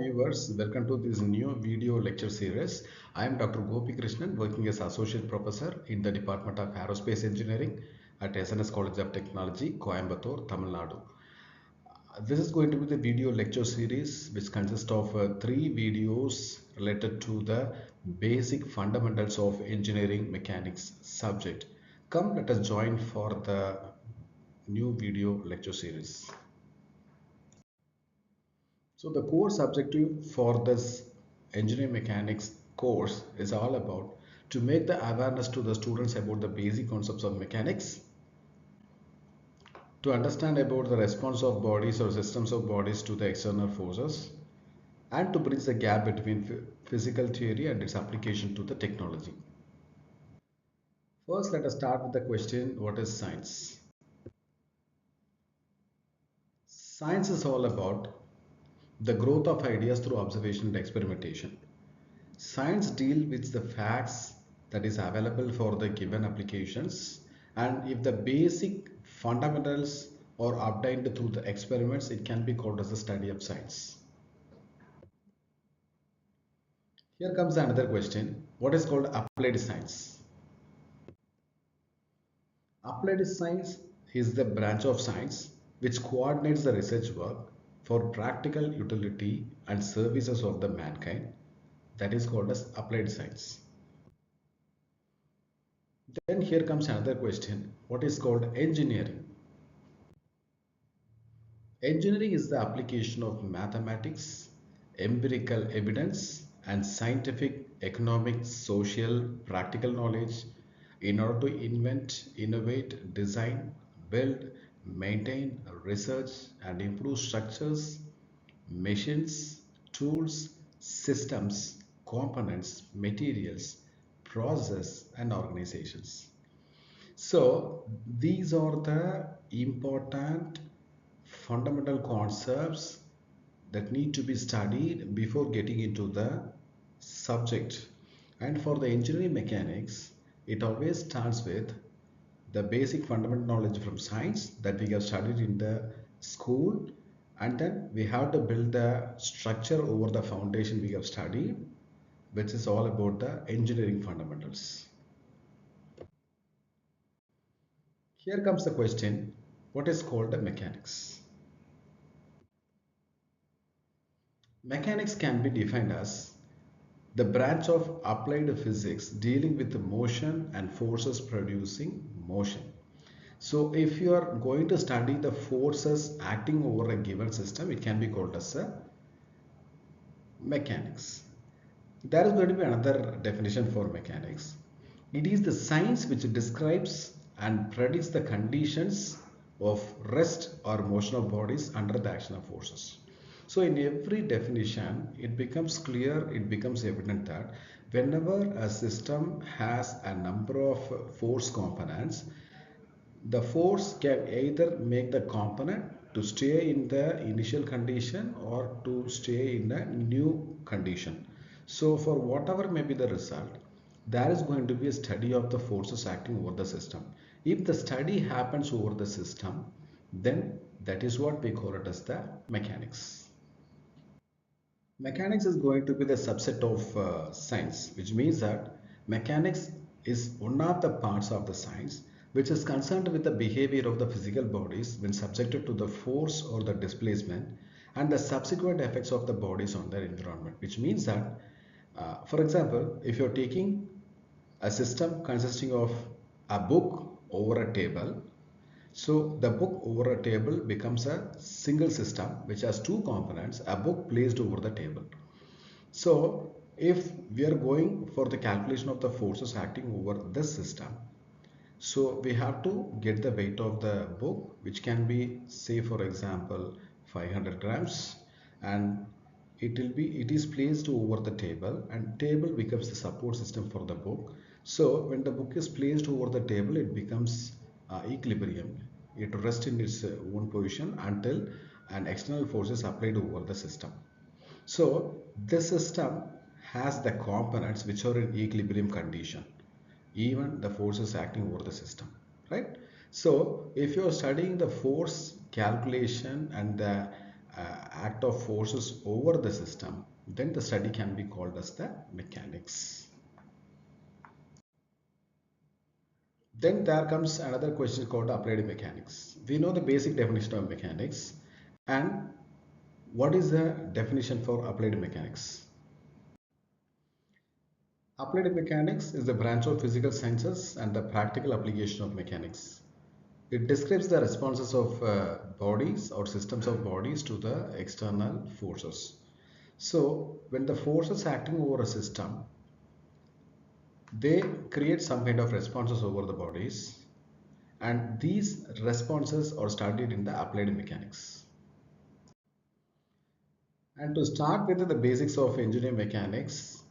viewers, welcome to this new video lecture series. I am Dr. Gopi Krishnan, working as Associate Professor in the Department of Aerospace Engineering at SNS College of Technology, Coimbatore, Tamil Nadu. This is going to be the video lecture series which consists of three videos related to the basic fundamentals of engineering mechanics subject. Come, let us join for the new video lecture series. So the core objective for this engineering mechanics course is all about to make the awareness to the students about the basic concepts of mechanics, to understand about the response of bodies or systems of bodies to the external forces, and to bridge the gap between physical theory and its application to the technology. First, let us start with the question, what is science? Science is all about the growth of ideas through observation and experimentation. Science deals with the facts that is available for the given applications, and if the basic fundamentals are obtained through the experiments, it can be called as the study of science. Here comes another question. What is called applied science? Applied science is the branch of science which coordinates the research work for practical utility and services of the mankind. That is called as applied science. Then here comes another question. What is called engineering? Engineering is the application of mathematics, empirical evidence, and scientific, economic, social, practical knowledge in order to invent, innovate, design, build, maintain, research, and improve structures, machines, tools, systems, components, materials, process, and organizations. So these are the important fundamental concepts that need to be studied before getting into the subject. And for the engineering mechanics, it always starts with the basic fundamental knowledge from science that we have studied in the school, and then we have to build the structure over the foundation we have studied, which is all about the engineering fundamentals. Here comes the question, what is called the mechanics? Mechanics can be defined as the branch of applied physics dealing with the motion and forces producing motion. So if you are going to study the forces acting over a given system, it can be called as a mechanics. There is going to be another definition for mechanics. It is the science which describes and predicts the conditions of rest or motion of bodies under the action of forces. So in every definition, it becomes clear, it becomes evident that whenever a system has a number of force components, the force can either make the component to stay in the initial condition or to stay in a new condition. So for whatever may be the result, there is going to be a study of the forces acting over the system. If the study happens over the system, then that is what we call it as the mechanics. Mechanics is going to be the subset of science, which means that mechanics is one of the parts of the science which is concerned with the behavior of the physical bodies when subjected to the force or the displacement and the subsequent effects of the bodies on their environment, which means that for example, if you're taking a system consisting of a book over a table, so the book over a table becomes a single system which has two components, a book placed over the table. So if we are going for the calculation of the forces acting over this system, so we have to get the weight of the book, which can be, say for example, 500 grams, and it is placed over the table, and table becomes the support system for the book. So when the book is placed over the table, it becomes equilibrium. It rests in its own position until an external force is applied over the system. So this system has the components which are in equilibrium condition, even the forces acting over the system, right? So if you are studying the force calculation and the act of forces over the system, then the study can be called as the mechanics. Then there comes another question called applied mechanics. We know the basic definition of mechanics, and what is the definition for applied mechanics? Applied mechanics is the branch of physical sciences and the practical application of mechanics. It describes the responses of bodies or systems of bodies to the external forces. So when the forces acting over a system, they create some kind of responses over the bodies, and these responses are studied in the applied mechanics. And to start with the basics of engineering mechanics,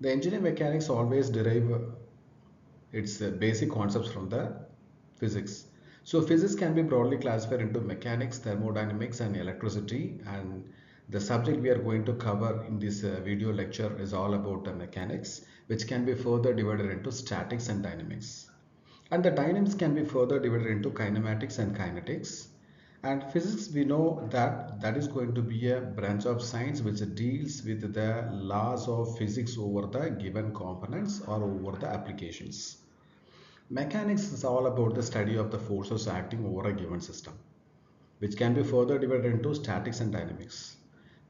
the engineering mechanics always derive its basic concepts from the physics. So physics can be broadly classified into mechanics, thermodynamics and electricity, and the subject we are going to cover in this video lecture is all about mechanics, which can be further divided into statics and dynamics. And the dynamics can be further divided into kinematics and kinetics. And physics, we know that that is going to be a branch of science which deals with the laws of physics over the given components or over the applications. Mechanics is all about the study of the forces acting over a given system, which can be further divided into statics and dynamics.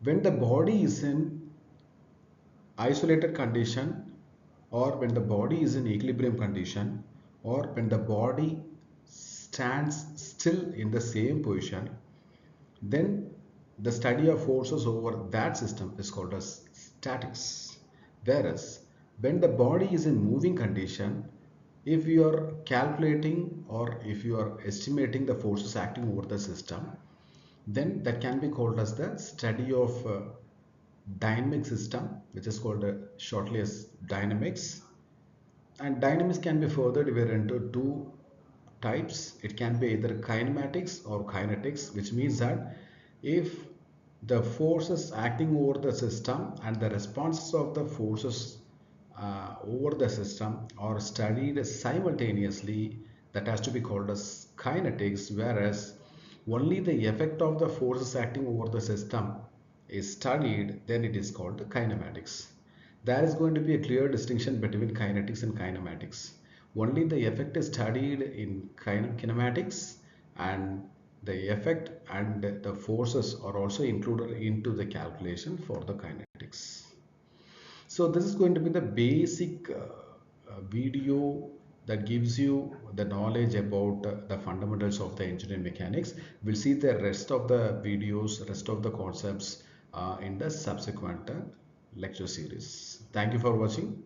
When the body is in isolated condition, or when the body is in equilibrium condition, or when the body stands still in the same position, then the study of forces over that system is called as statics. Whereas when the body is in moving condition, if you are calculating or if you are estimating the forces acting over the system, then that can be called as the study of dynamic system, which is called shortly as dynamics. And dynamics can be further divided into two types. It can be either kinematics or kinetics, which means that if the forces acting over the system and the responses of the forces over the system are studied simultaneously, that has to be called as kinetics, whereas only the effect of the forces acting over the system is studied, then it is called kinematics. There is going to be a clear distinction between kinetics and kinematics. Only the effect is studied in kinematics, and the effect and the forces are also included into the calculation for the kinetics. So this is going to be the basic video that gives you the knowledge about the fundamentals of the engineering mechanics. We'll see the rest of the videos, rest of the concepts in the subsequent lecture series. Thank you for watching.